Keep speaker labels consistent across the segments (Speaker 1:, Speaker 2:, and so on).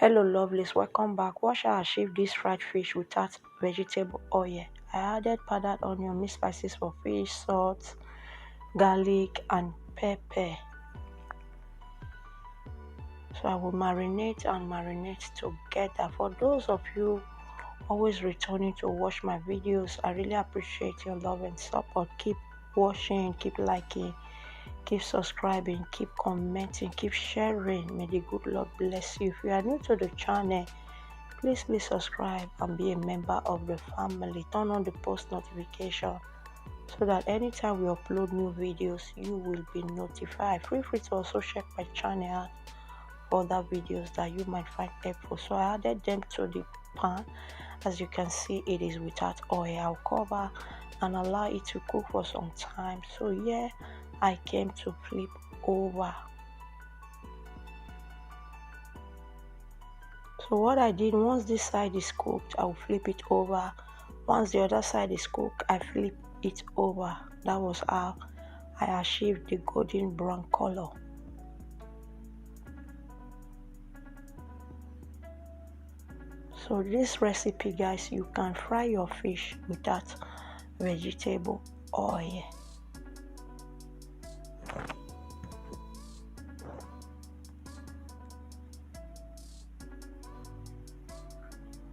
Speaker 1: Hello lovelies, welcome back. What shall I achieve this fried fish without vegetable oil? I added powdered onion, mixed spices for fish, salt, garlic and pepper. So I will marinate and marinate together. For those of you always returning to watch my videos, I really appreciate your love and support. Keep watching, keep liking, keep subscribing, keep commenting, keep sharing. May the good Lord bless you. If you are new to the channel, please subscribe and be a member of the family. Turn on the post notification so that anytime we upload new videos, you will be notified. Feel free to also check my channel out for other videos that you might find helpful. So I added them to the pan. As you can see, it is without oil. I'll cover and allow it to cook for some time. So yeah, I came to flip over. So what I did, once this side is cooked, I'll flip it over. Once the other side is cooked, I flip it over. That was how I achieved the golden brown color. So this recipe, guys, you can fry your fish without vegetable oil.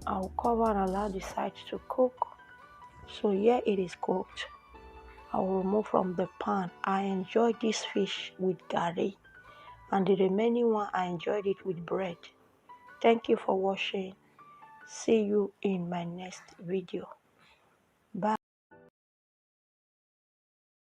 Speaker 1: I'll cover and allow the side to cook. So here it is cooked. I will remove from the pan. I enjoyed this fish with garri, and the remaining one I enjoyed it with bread. Thank you for watching. See you in my next video.